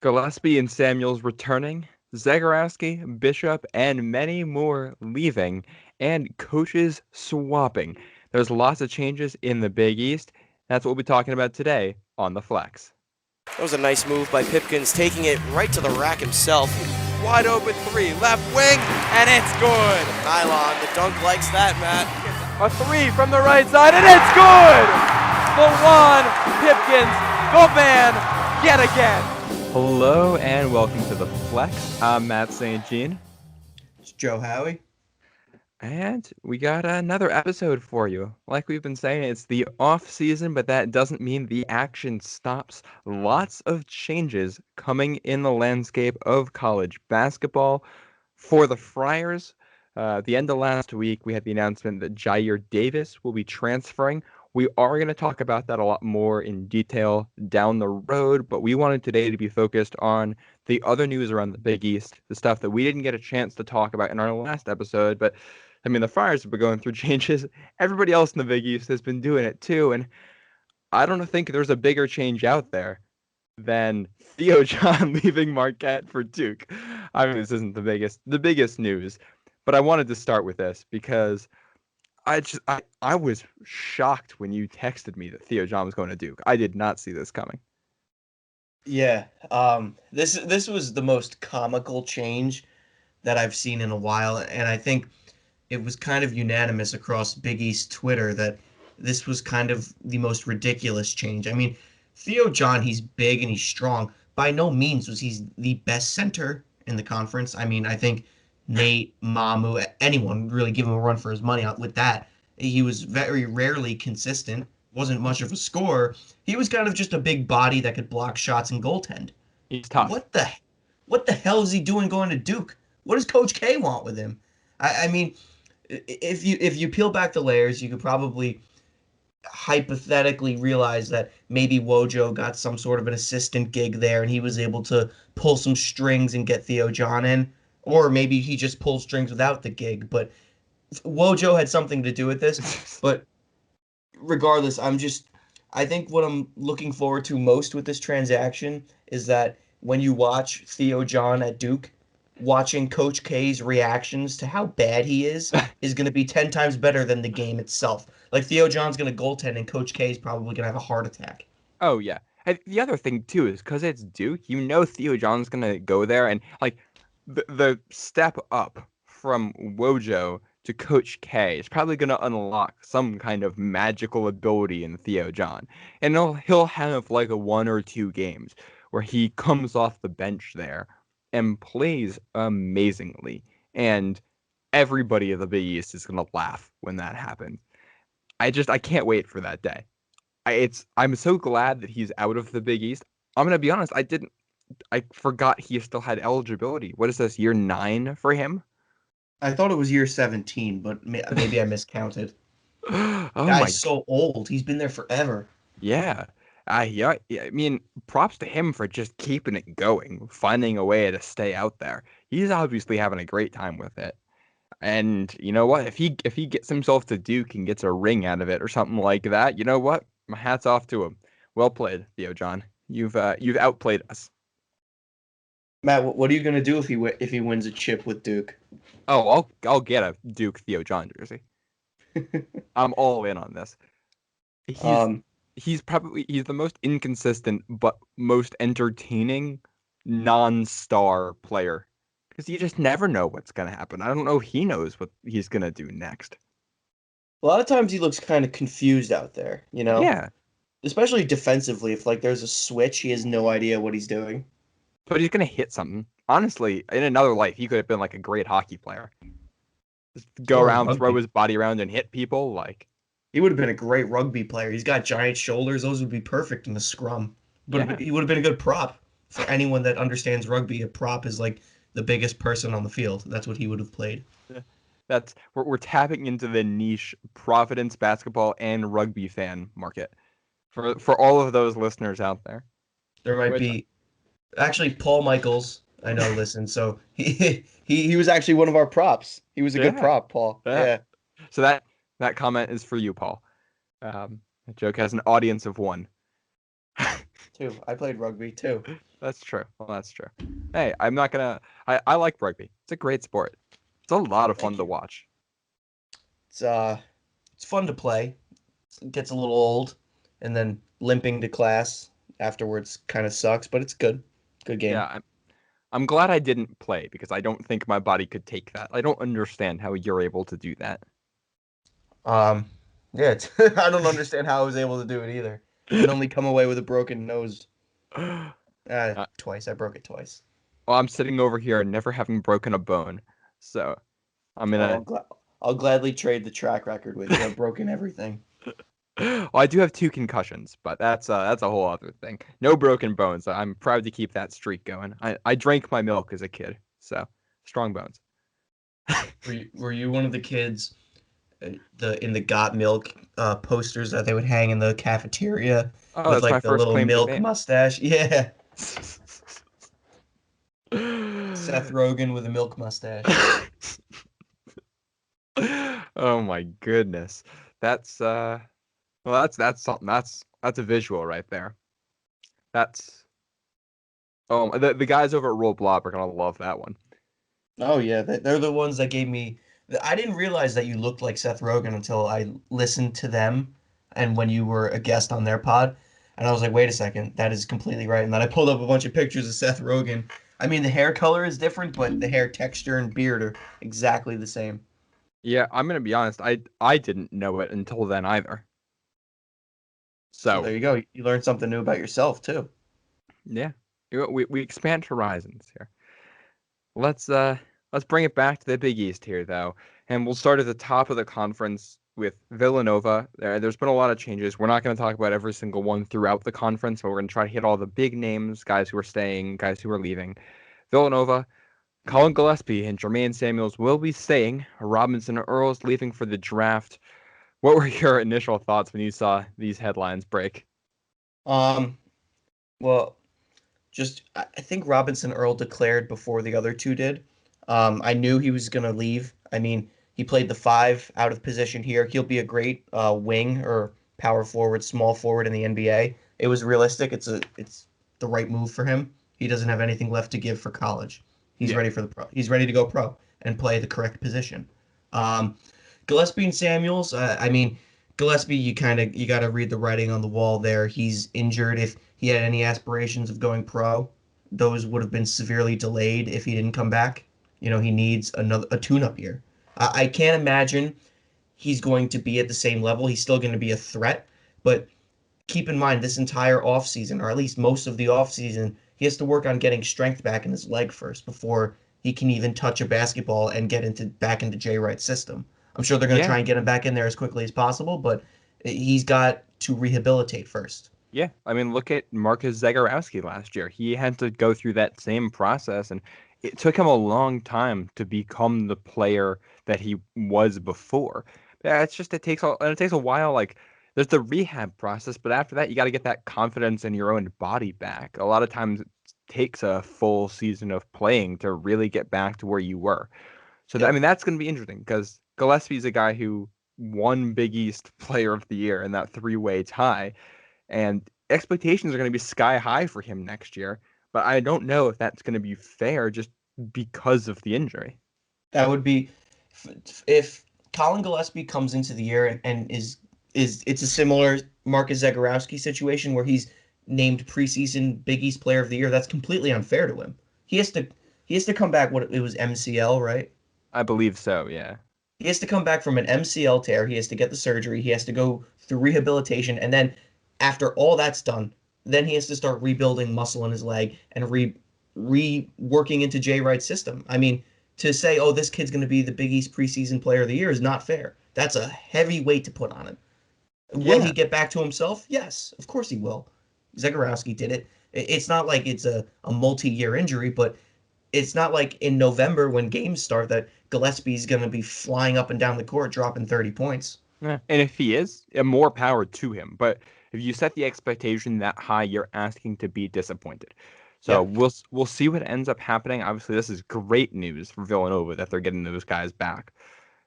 Gillespie and Samuels returning, Zegarowski, Bishop, and many more leaving, and coaches swapping. There's lots of changes in the Big East. That's what we'll be talking about today on The Flex. That was a nice move by Pipkins, taking it right to the rack himself. Wide open three, left wing, and it's good. Nylon, the dunk likes that, Matt. A three from the right side, and it's good! Lawan Pipkins, the man, yet again. Hello and welcome to The Flex. I'm Matt St. Jean. It's Joe Howie. And we got another episode for you. Like we've been saying, it's the off season, but that doesn't mean the action stops. Lots of changes coming in the landscape of college basketball. For the Friars, the end of last week, we had the announcement that Jair Davis will be transferring. We are going to talk about that a lot more in detail down the road, but we wanted today to be focused on the other news around the Big East, the stuff that we didn't get a chance to talk about in our last episode, but I mean, the Friars have been going through changes. Everybody else in the Big East has been doing it too, and I don't think there's a bigger change out there than Theo John leaving Marquette for Duke. I mean, this isn't the biggest news, but I wanted to start with this because I was shocked when you texted me that Theo John was going to Duke. I did not see this coming. Yeah, this was the most comical change that I've seen in a while, and I think it was kind of unanimous across Big East Twitter that this was kind of the most ridiculous change. I mean, Theo John, he's big and he's strong. By no means was he the best center in the conference. I mean, I think Nate, Mamu, anyone would really give him a run for his money with that. He was very rarely consistent, wasn't much of a scorer. He was kind of just a big body that could block shots and goaltend. He's tough. What the hell is he doing going to Duke? What does Coach K want with him? I mean, if you peel back the layers, you could probably hypothetically realize that maybe Wojo got some sort of an assistant gig there and he was able to pull some strings and get Theo John in, or maybe he just pulled strings without the gig, but Wojo had something to do with this. But regardless, I think what I'm looking forward to most with this transaction is that when you watch Theo John at Duke, watching Coach K's reactions to how bad he is going to be 10 times better than the game itself. Like, Theo John's going to goaltend, and Coach K is probably going to have a heart attack. Oh, yeah. And the other thing, too, is because it's Duke, Theo John's going to go there, and, like, the step up from Wojo to Coach K is probably going to unlock some kind of magical ability in Theo John. And he'll have, like, a 1 or 2 games where he comes off the bench there and plays amazingly. And everybody in the Big East is going to laugh when that happens. I can't wait for that day. I'm so glad that he's out of the Big East. I'm going to be honest, I forgot he still had eligibility. What is this, year 9 for him? I thought it was year 17, but maybe I miscounted. Oh, Guy's so old. He's been there forever. Yeah. Yeah, I mean, props to him for just keeping it going, finding a way to stay out there. He's obviously having a great time with it. And you know what? If he gets himself to Duke and gets a ring out of it or something like that, you know what? My hat's off to him. Well played, Theo John. You've outplayed us. Matt, what are you gonna do if he wins a chip with Duke? Oh, I'll get a Duke Theo John jersey. I'm all in on this. He's the most inconsistent but most entertaining non-star player. Because you just never know what's going to happen. I don't know if he knows what he's going to do next. A lot of times he looks kind of confused out there, you know? Yeah. Especially defensively. If, like, there's a switch, he has no idea what he's doing. But he's going to hit something. Honestly, in another life, he could have been, like, a great hockey player. Just go around, throw his body around, and hit people, like... He would have been a great rugby player. He's got giant shoulders. Those would be perfect in the scrum. But Yeah. he would have been a good prop. For anyone that understands rugby, a prop is, like, the biggest person on the field. That's what he would have played. We're tapping into the niche Providence basketball and rugby fan market for all of those listeners out there. There might be actually Paul Michaels. I know. Listen, so he was actually one of our props. He was a good prop, Paul. Yeah. So that comment is for you, Paul. That joke has an audience of 1. too. I played rugby too. That's true. Well, that's true. Hey, I'm not gonna. I like rugby. It's a great sport. It's a lot of fun Thank to you. watch. It's it's fun to play. It gets a little old, and then limping to class afterwards kind of sucks, but it's good. Good Yeah, game. I'm glad I didn't play because I don't think my body could take that. I don't understand how you're able to do that. Um, yeah, I don't understand how I was able to do it either, and only come away with a broken nose. Twice. I broke it twice. Well, I'm sitting over here never having broken a bone, so I'm in Oh, a. I'll gladly trade the track record with you. I've broken everything. Well, I do have 2 concussions, but that's a whole other thing. No broken bones. I'm proud to keep that streak going. I drank my milk as a kid, so strong bones. Were you one of the kids the in the Got Milk posters that they would hang in the cafeteria Oh, with that's my like the first little claim to milk fame. mustache? Yeah, Seth Rogen with a milk mustache. Oh my goodness. That's well that's something that's a visual right there. That's the guys over at Roll Blob are gonna love that one. Oh yeah, they're the ones that gave me. I didn't realize that you looked like Seth Rogen until I listened to them, and when you were a guest on their pod, and I was like, wait a second, that is completely right. And then I pulled up a bunch of pictures of Seth Rogen. I mean, the hair color is different, but the hair texture and beard are exactly the same. Yeah, I'm gonna be honest, I didn't know it until then either. So So there you go. You learned something new about yourself too. yeah. We expand horizons here. Let's bring it back to the Big East here though. And we'll start at the top of the conference with Villanova. There's been a lot of changes. We're not going to talk about every single one throughout the conference, but we're going to try to hit all the big names, guys who are staying, guys who are leaving. Villanova, Colin Gillespie and Jermaine Samuels will be staying. Robinson Earl's leaving for the draft. What were your initial thoughts when you saw these headlines break? Um, well, just I think Robinson Earl declared before the other two did. I knew he was gonna leave. I mean, he played the five out of position here. He'll be a great wing or power forward, small forward in the NBA. It was realistic. It's the right move for him. He doesn't have anything left to give for college. He's Yeah. ready for the pro. He's ready to go pro and play the correct position. Um, Gillespie and Samuels. I mean, Gillespie, you got to read the writing on the wall there. He's injured. If he had any aspirations of going pro, those would have been severely delayed if he didn't come back. He needs a tune-up year. I can't imagine he's going to be at the same level. He's still going to be a threat, but keep in mind this entire offseason, or at least most of the offseason, he has to work on getting strength back in his leg first before he can even touch a basketball and get into back into Jay Wright's system. I'm sure they're going to Yeah. try and get him back in there as quickly as possible, but he's got to rehabilitate first. Yeah, I mean, look at Marcus Zegarowski last year. He had to go through that same process, and it took him a long time to become the player that he was before. Yeah, it takes a while. Like, there's the rehab process, but after that, you got to get that confidence in your own body back. A lot of times, it takes a full season of playing to really get back to where you were. So, I Yep. mean, that's going to be interesting because Gillespie's a guy who won Big East Player of the Year in that three-way tie and expectations are going to be sky high for him next year. But I don't know if that's going to be fair just because of the injury. That would be if Colin Gillespie comes into the year and is it's a similar Marcus Zegarowski situation where he's named preseason Big East Player of the Year. That's completely unfair to him. He has to come back. What it was MCL, right? I believe so, yeah. He has to come back from an MCL tear. He has to get the surgery. He has to go through rehabilitation, and then after all that's done, then he has to start rebuilding muscle in his leg and reworking into Jay Wright's system. I mean, to say, oh, this kid's going to be the Big East preseason player of the year is not fair. That's a heavy weight to put on him. Will he Yeah. get back to himself? Yes, of course he will. Zegarowski did it. It's not like it's a multi-year injury, but it's not like in November when games start that Gillespie's going to be flying up and down the court dropping 30 points. Yeah. And if he is, more power to him. But if you set the expectation that high, you're asking to be disappointed. So Yeah. we'll see what ends up happening. Obviously, this is great news for Villanova that they're getting those guys back.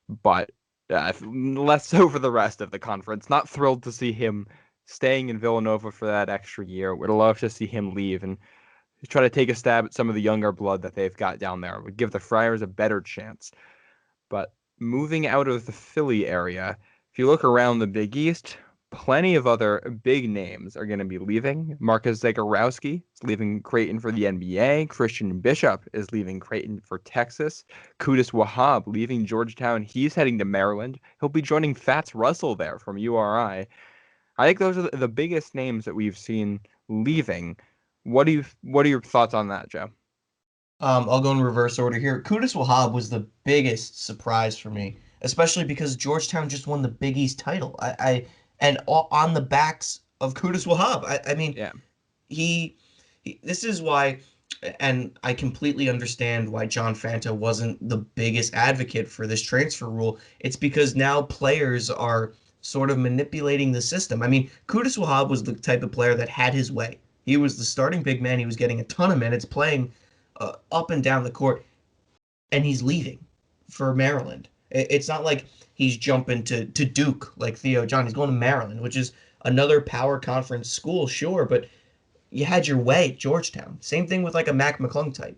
But less so for the rest of the conference. Not thrilled to see him staying in Villanova for that extra year. Would love to see him leave and try to take a stab at some of the younger blood that they've got down there. Would give the Friars a better chance. But moving out of the Philly area, if you look around the Big East, plenty of other big names are going to be leaving. Marcus Zegarowski is leaving Creighton for the NBA. Christian Bishop is leaving Creighton for Texas. Qudus Wahab leaving Georgetown. He's heading to Maryland. He'll be joining Fats Russell there from URI. I think those are the biggest names that we've seen leaving. What are your thoughts on that, Joe? I'll go in reverse order here. Qudus Wahab was the biggest surprise for me, especially because Georgetown just won the Big East title. And on the backs of Qudus Wahab. I mean, Yeah. this is why, and I completely understand why John Fanta wasn't the biggest advocate for this transfer rule. It's because now players are sort of manipulating the system. I mean, Qudus Wahab was the type of player that had his way. He was the starting big man. He was getting a ton of minutes playing up and down the court, and he's leaving for Maryland. It's not like he's jumping to Duke like Theo John. He's going to Maryland, which is another power conference school, sure, but you had your way at Georgetown. Same thing with like a Mac McClung type.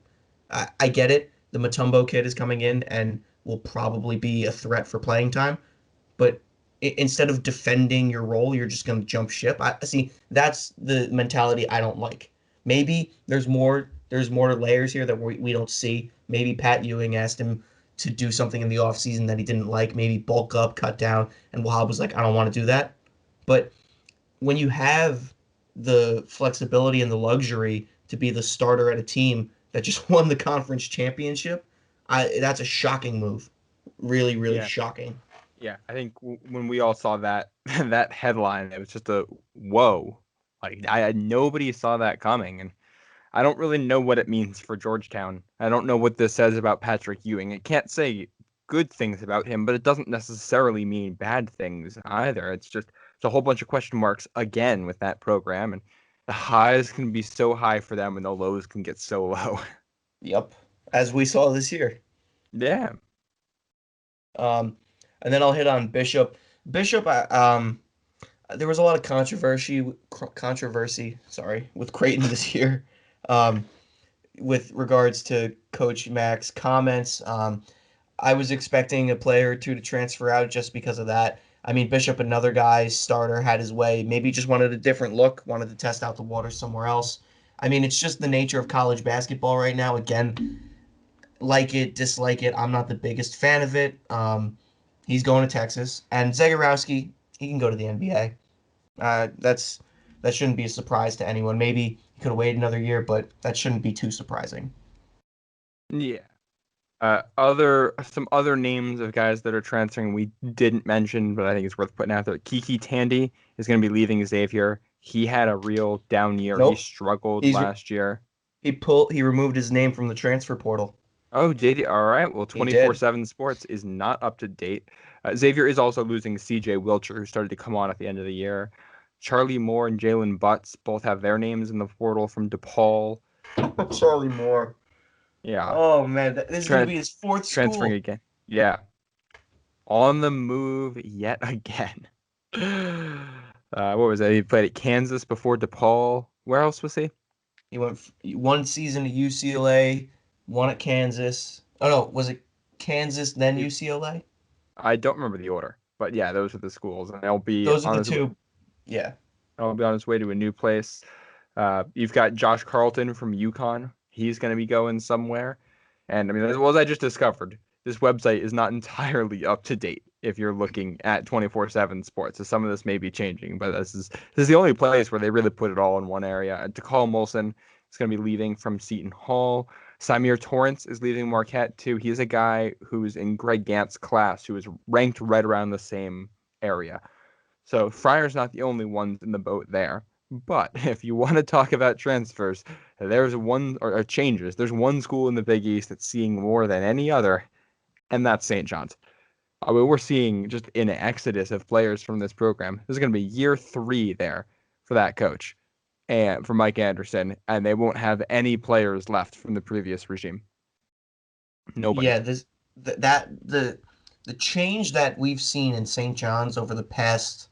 I get it. The Mutombo kid is coming in and will probably be a threat for playing time, but instead of defending your role, you're just going to jump ship. I see. That's the mentality I don't like. Maybe there's more layers here that we don't see. Maybe Pat Ewing asked him to do something in the offseason that he didn't like, maybe bulk up, cut down, and Wahab was like, I don't want to do that. But when you have the flexibility and the luxury to be the starter at a team that just won the conference championship, that's a shocking move. Really, really Yeah. shocking. Yeah, I think when we all saw that that headline, it was just a whoa. Like nobody saw that coming, and I don't really know what it means for Georgetown. I don't know what this says about Patrick Ewing. It can't say good things about him, but it doesn't necessarily mean bad things either. It's a whole bunch of question marks again with that program, and the highs can be so high for them, and the lows can get so low. Yep, as we saw this year. Yeah. And then I'll hit on Bishop. Bishop, there was a lot of controversy, sorry, with Creighton this year, um, with regards to Coach Mac's comments. I was expecting a player or two to transfer out just because of that. I mean, Bishop, another guy, starter, had his way. Maybe just wanted a different look, wanted to test out the water somewhere else. I mean, it's just the nature of college basketball right now. Again, like it, dislike it. I'm not the biggest fan of it. He's going to Texas, and Zegarowski, he can go to the NBA. That shouldn't be a surprise to anyone. Maybe he could have waited another year, but that shouldn't be too surprising. Yeah. Some other names of guys that are transferring we didn't mention, but I think it's worth putting out there. Kiki Tandy is going to be leaving Xavier. He had a real down year. He Nope. struggled He's last year. he removed his name from the transfer portal. Oh, did he? All right. Well, He did. 24/7 Sports is not up to date. Xavier is also losing C.J. Wilcher, who started to come on at the end of the year. Charlie Moore and Jalen Butts both have their names in the portal from DePaul. Charlie Moore. Yeah, Oh man, this is gonna be his fourth transferring school. again. Yeah, on the move yet again. What was that? He played at Kansas before DePaul. Where else was he? He went one season at UCLA, one at Kansas. Oh no, was it Kansas then UCLA? I don't remember the order, but yeah, those are the schools, and they'll be Those are on the his two. Yeah. I'll be on his way to a new place. You've got Josh Carlton from UConn. He's going to be going somewhere. And I mean, as well as I just discovered, this website is not entirely up to date if you're looking at 24/7 Sports. So some of this may be changing, but this is the only place where they really put it all in one area. DeCall Molson is going to be leaving from Seton Hall. Samir Torrance is leaving Marquette too. He's a guy who's in Greg Gantt's class who is ranked right around the same area. So Friar's not the only ones in the boat there. But if you want to talk about transfers, there's one or changes. There's one school in the Big East that's seeing more than any other, and that's St. John's. I mean, we're seeing just an exodus of players from this program. This is going to be year 3 there for that coach and for Mike Anderson, and they won't have any players left from the previous regime. Nobody. Yeah, the change that we've seen in St. John's over the past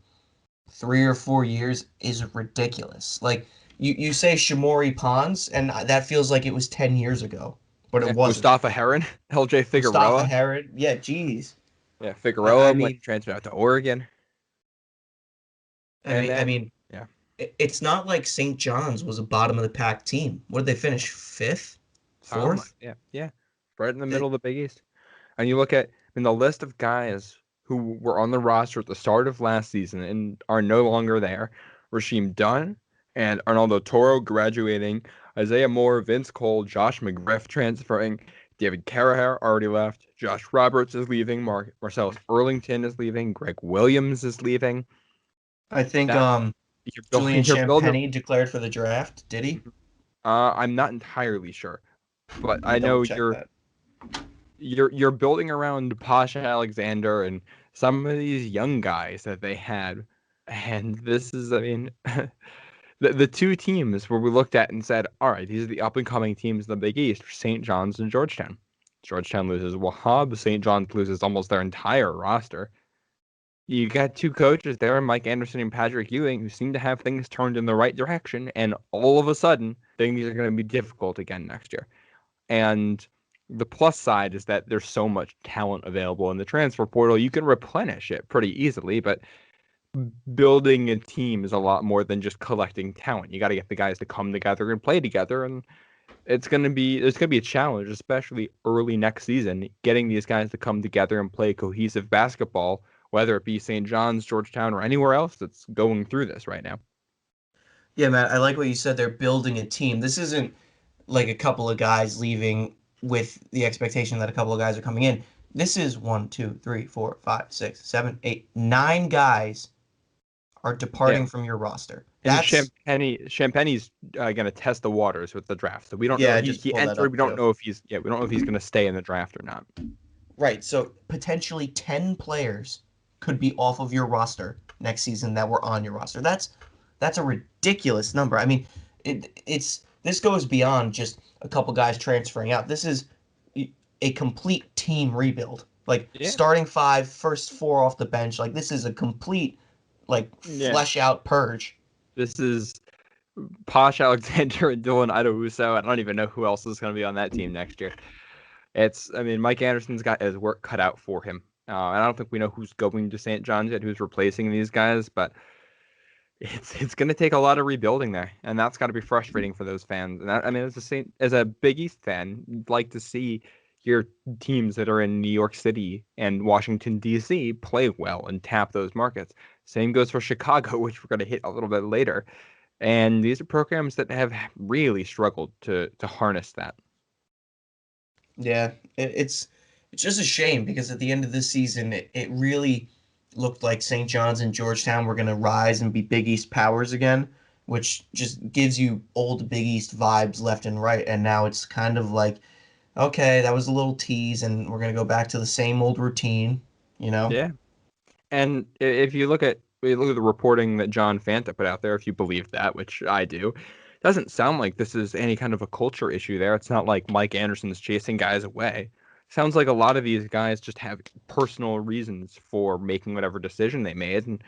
3 or 4 years is ridiculous. Like you say Shamori Pons, and that feels like it was 10 years ago, but it Yeah. wasn't. Mustafa Heron, LJ Mustafa Figueroa. Herod, yeah, geez. Yeah, I Figueroa went mean, transferred out to Oregon. I And mean, I then, mean, yeah. it's not like St. John's was a bottom of the pack team. What did they finish? Fifth, fourth? Yeah. Right in the middle It, of the Big East. And you look at the list of guys who were on the roster at the start of last season and are no longer there. Rasheem Dunn and Arnaldo Toro graduating, Isaiah Moore, Vince Cole, Josh McGriff transferring, David Carahare already left, Josh Roberts is leaving, Marcellus Burlington is leaving, Greg Williams is leaving. I think That Julian you're building. Champagny declared for the draft. Did he? I'm not entirely sure, but Let me I double know check that. you're building around Pasha Alexander and some of these young guys that they had. And this is, I mean, the two teams where we looked at and said, all right, these are the up and coming teams in the Big East, St. John's and Georgetown. Georgetown loses Wahab, St. John's loses almost their entire roster. You got two coaches there, Mike Anderson and Patrick Ewing, who seem to have things turned in the right direction, and all of a sudden, things are going to be difficult again next year. And the plus side is that there's so much talent available in the transfer portal. You can replenish it pretty easily, but building a team is a lot more than just collecting talent. You got to get the guys to come together and play together, and it's going to be a challenge, especially early next season, getting these guys to come together and play cohesive basketball, whether it be St. John's, Georgetown, or anywhere else that's going through this right now. Yeah, Matt, I like what you said. They're building a team. This isn't like a couple of guys leaving with the expectation that a couple of guys are coming in. This is 1, 2, 3, 4, 5, 6, 7, 8, 9 guys are Yeah. departing from your roster. And That's Champagne's going to test the waters with the draft. So we don't know. yeah, I He just he pulled that entered. up We don't too. know if he's we don't know if he's going to stay in the draft or not. Right. So potentially 10 players could be off of your roster next season that were on your roster. That's a ridiculous number. I mean, it's this goes beyond just a couple guys transferring out. This is a complete team rebuild. Like Yeah. starting five, first four off the bench. Like this is a complete like Yeah. flesh out purge. This is Posh Alexander and Dylan Idowuso. I don't even know who else is going to be on that team next year. I mean, Mike Anderson's got his work cut out for him. And I don't think we know who's going to St. John's yet, who's replacing these guys, but it's going to take a lot of rebuilding there, and that's got to be frustrating for those fans. And I mean, as a Big East fan, you'd like to see your teams that are in New York City and Washington D.C. play well and tap those markets. Same goes for Chicago, which we're going to hit a little bit later. And these are programs that have really struggled to harness that. Yeah, it's just a shame because at the end of this season, it really looked like St. John's and Georgetown were going to rise and be Big East powers again, which just gives you old Big East vibes left and right. And now it's kind of like, okay, that was a little tease, and we're going to go back to the same old routine, you know? Yeah. And if you look at the reporting that John Fanta put out there, if you believe that, which I do, it doesn't sound like this is any kind of a culture issue there. It's not like Mike Anderson's chasing guys away. Sounds like a lot of these guys just have personal reasons for making whatever decision they made, and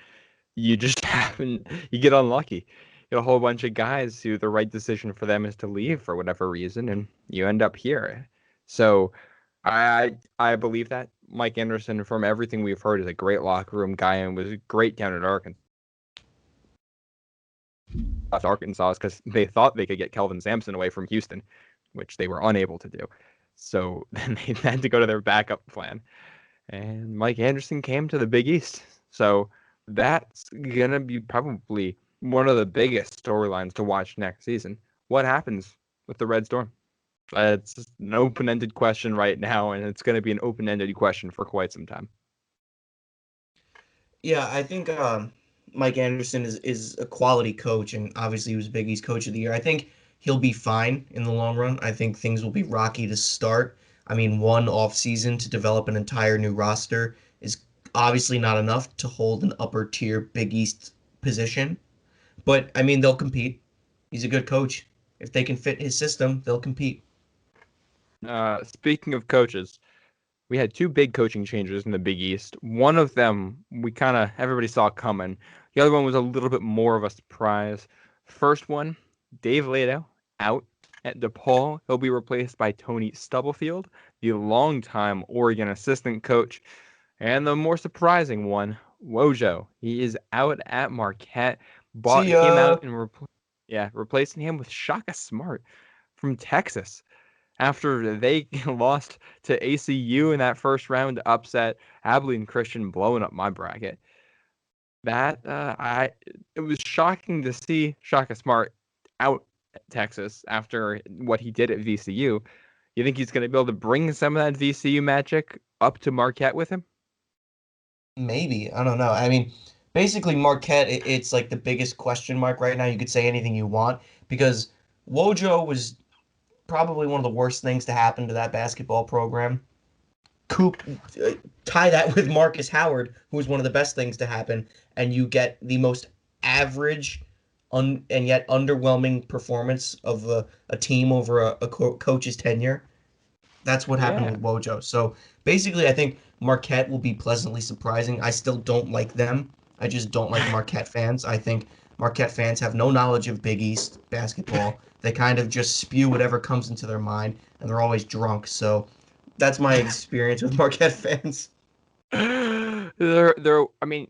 you just you get unlucky. You get a whole bunch of guys who the right decision for them is to leave for whatever reason, and you end up here. So I believe that Mike Anderson, from everything we've heard, is a great locker room guy and was great down at Arkansas. Arkansas because they thought they could get Kelvin Sampson away from Houston, which they were unable to do. So then they had to go to their backup plan. And Mike Anderson came to the Big East. So that's going to be probably one of the biggest storylines to watch next season. What happens with the Red Storm? It's an open-ended question right now, and it's going to be an open-ended question for quite some time. Yeah, I think Mike Anderson is a quality coach, and obviously he was Big East Coach of the Year. I think he'll be fine in the long run. I think things will be rocky to start. I mean, one off season to develop an entire new roster is obviously not enough to hold an upper tier Big East position. But I mean, they'll compete. He's a good coach. If they can fit his system, they'll compete. Speaking of coaches, we had two big coaching changes in the Big East. One of them, everybody saw coming. The other one was a little bit more of a surprise. First one, Dave Leto out at DePaul. He'll be replaced by Tony Stubblefield, the longtime Oregon assistant coach. And the more surprising one, Wojo. He is out at Marquette. Bought See him ya. out and replacing him with Shaka Smart from Texas. After they lost to ACU in that first round upset, Abilene Christian blowing up my bracket. It was shocking to see Shaka Smart out at Texas after what he did at VCU. You think he's going to be able to bring some of that VCU magic up to Marquette with him? Maybe. I don't know. I mean, basically, Marquette, it's like the biggest question mark right now. You could say anything you want because Wojo was probably one of the worst things to happen to that basketball program. Coop, tie that with Marcus Howard, who was one of the best things to happen, and you get the most average and yet underwhelming performance of a team over a coach's tenure. That's what happened Yeah. with Wojo. So basically, I think Marquette will be pleasantly surprising. I still don't like them. I just don't like Marquette fans. I think Marquette fans have no knowledge of Big East basketball. They kind of just spew whatever comes into their mind, and they're always drunk. So that's my experience with Marquette fans. I mean,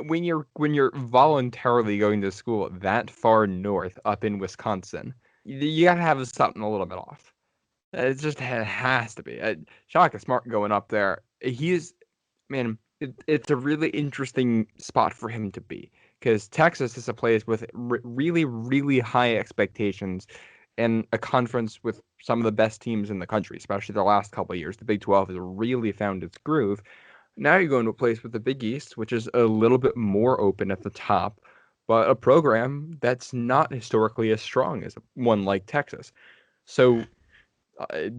when you're voluntarily going to school that far north up in Wisconsin, you gotta have something a little bit off. It has to be. Shaka Smart going up there. Man, it's a really interesting spot for him to be because Texas is a place with really, really high expectations and a conference with some of the best teams in the country, especially the last couple of years. The Big 12 has really found its groove. Now you're going to a place with the Big East, which is a little bit more open at the top, but a program that's not historically as strong as one like Texas. So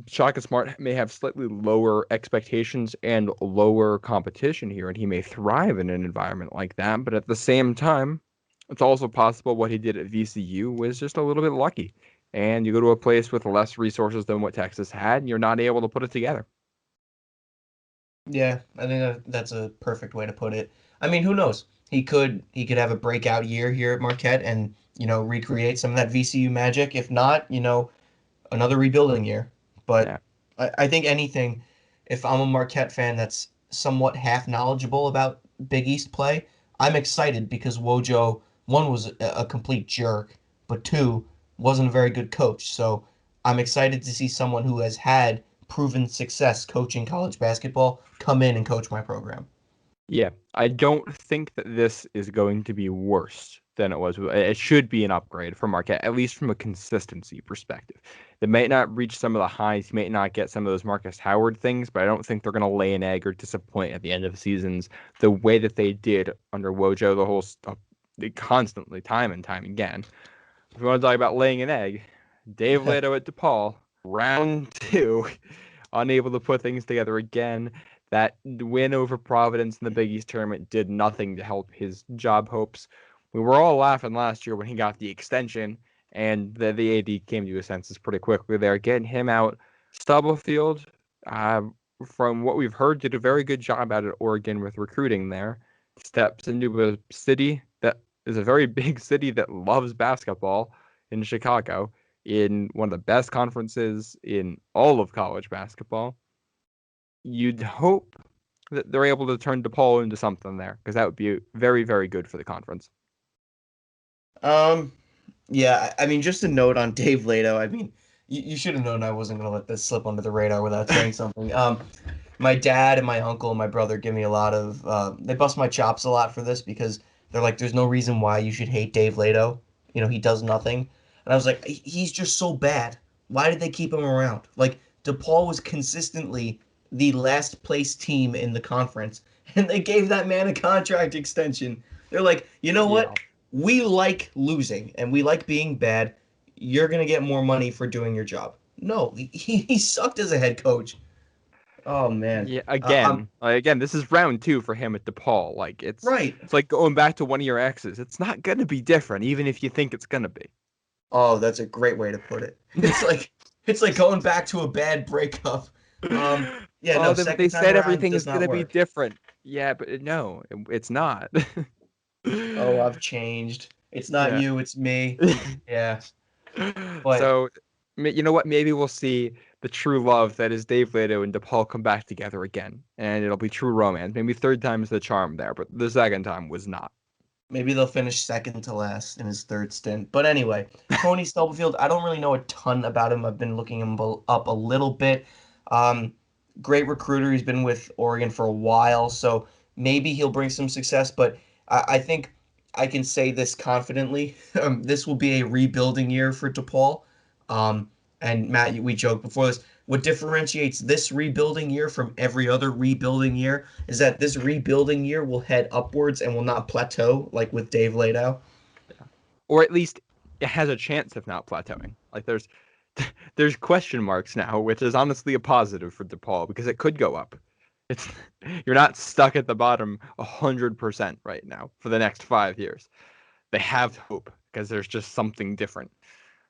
Shaka Smart may have slightly lower expectations and lower competition here, and he may thrive in an environment like that. But at the same time, it's also possible what he did at VCU was just a little bit lucky. And you go to a place with less resources than what Texas had, and you're not able to put it together. Yeah, I think that's a perfect way to put it. I mean, who knows? He could have a breakout year here at Marquette and recreate some of that VCU magic. If not, another rebuilding year. But Yeah. I think anything, if I'm a Marquette fan that's somewhat half knowledgeable about Big East play, I'm excited because Wojo, one, was a complete jerk, but two, wasn't a very good coach. So I'm excited to see someone who has had proven success coaching college basketball come in and coach my program. Yeah, I don't think that this is going to be worse than it was. It should be an upgrade for Marquette, at least from a consistency perspective. They might not reach some of the highs, you might not get some of those Marcus Howard things, but I don't think they're going to lay an egg or disappoint at the end of seasons the way that they did under Wojo constantly, time and time again. If we want to talk about laying an egg, Dave Leto at DePaul, round two, unable to put things together again. That win over Providence in the Big East tournament did nothing to help his job hopes. We were all laughing last year when he got the extension, and the AD came to his senses pretty quickly there, getting him out. Stubblefield, from what we've heard, did a very good job out at Oregon with recruiting there. Steps into a city that is a very big city that loves basketball in Chicago, in one of the best conferences in all of college basketball. You'd hope that they're able to turn DePaul into something there because that would be very, very good for the conference. Um, yeah, I mean, just a note on Dave Leto. I mean, you should have known I wasn't going to let this slip under the radar without saying something. My dad and my uncle and my brother give me a lot of, they bust my chops a lot for this because they're like, there's no reason why you should hate Dave Leto. He does nothing. And I was like, he's just so bad. Why did they keep him around? Like, DePaul was consistently the last place team in the conference, and they gave that man a contract extension. They're like, you know Yeah. what? We like losing and we like being bad. You're gonna get more money for doing your job. No, he sucked as a head coach. Oh man. Yeah, I'm again, this is round two for him at DePaul. Like right. it's like going back to one of your exes. It's not gonna be different, even if you think it's gonna be. Oh, that's a great way to put it. It's like going back to a bad breakup. Yeah, no, Oh, they second time said around everything does is not gonna be work. different. Yeah, but no, it's not. Oh, I've changed. It's not Yeah. you, it's me. Yeah, but So, you know what? Maybe we'll see the true love that is Dave Leto and DePaul come back together again, and it'll be true romance. Maybe third time's the charm there, but the second time was not. maybe they'll finish second to last in his third stint. But anyway, Tony Stubblefield, I don't really know a ton about him. I've been looking him up a little bit. Um, Great recruiter. He's been with Oregon for a while, so maybe he'll bring some success. But I think I can say this confidently. This will be a rebuilding year for DePaul. Um, and Matt, we joked before this. What differentiates this rebuilding year from every other rebuilding year is that this rebuilding year will head upwards and will not plateau like with Dave Lato. Or at least it has a chance of not plateauing. Like there's question marks now, which is honestly a positive for DePaul because it could go up. It's you're not stuck at the bottom 100% right now for the next 5 years. They have hope because there's just something different.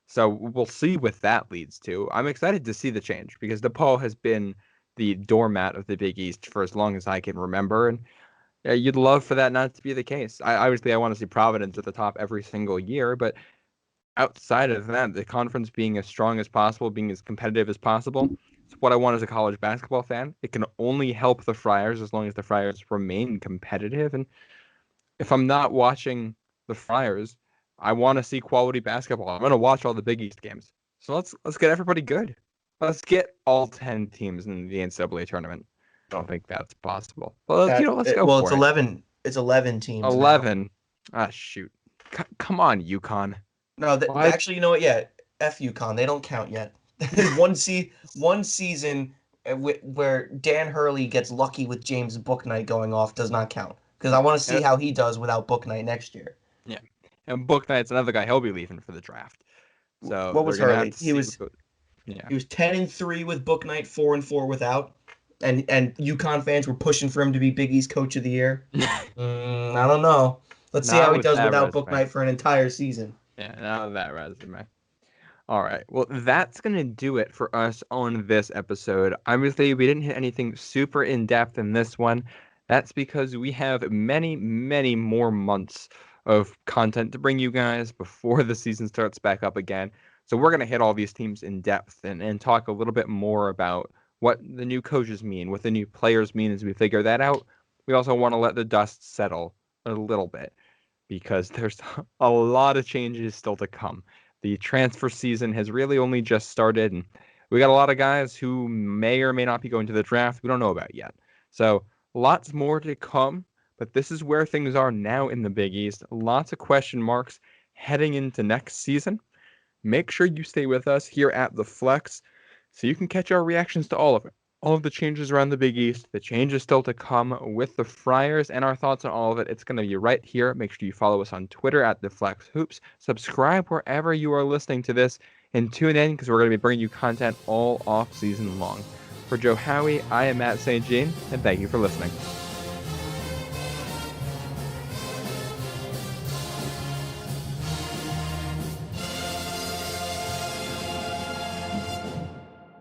So we'll see what that leads to. I'm excited to see the change because DePaul has been the doormat of the Big East for as long as I can remember, and yeah, you'd love for that not to be the case. Obviously I want to see Providence at the top every single year, but outside of that, the conference being as strong as possible, being as competitive as possible, it's what I want as a college basketball fan. It can only help the Friars as long as the Friars remain competitive. And if I'm not watching the Friars, I want to see quality basketball. I'm going to watch all the Big East games. So let's get everybody good. Let's get all 10 teams in the NCAA tournament. I don't think that's possible. But let's go Well, it's for it. 11. It's 11 teams now. 11. Ah, shoot. Come on, UConn. No, What? actually, you know what? Yeah, F UConn. They don't count yet. One season where Dan Hurley gets lucky with James Booknight going off does not count because I want to see how he does without Booknight next year. Yeah. And Book Knight's another guy. He'll be leaving for the draft. So What they're was gonna have Hurley? to see what goes. Yeah. He was 10-3 with Booknight, 4-4 without, and UConn fans were pushing for him to be Big East Coach of the Year. I don't know. Let's see how Not he with does that without resume. Booknight for an entire season. Yeah, not with that resume. All right. Well, that's going to do it for us on this episode. Obviously, we didn't hit anything super in depth in this one. That's because we have many, many more months of content to bring you guys before the season starts back up again. So we're going to hit all these teams in depth and talk a little bit more about what the new coaches mean, what the new players mean as we figure that out. We also want to let the dust settle a little bit because there's a lot of changes still to come. The transfer season has really only just started, and we got a lot of guys who may or may not be going to the draft we don't know about yet. So lots more to come, but this is where things are now in the Big East. Lots of question marks heading into next season. Make sure you stay with us here at The Flex so you can catch our reactions to all of it. All of the changes around the Big East, the changes still to come with the Friars, and our thoughts on all of it. It's going to be right here. Make sure you follow us on Twitter at The Flex Hoops. Subscribe wherever you are listening to this, and tune in because we're going to be bringing you content all off season long. For Joe Howie, I am Matt St. Jean, and thank you for listening.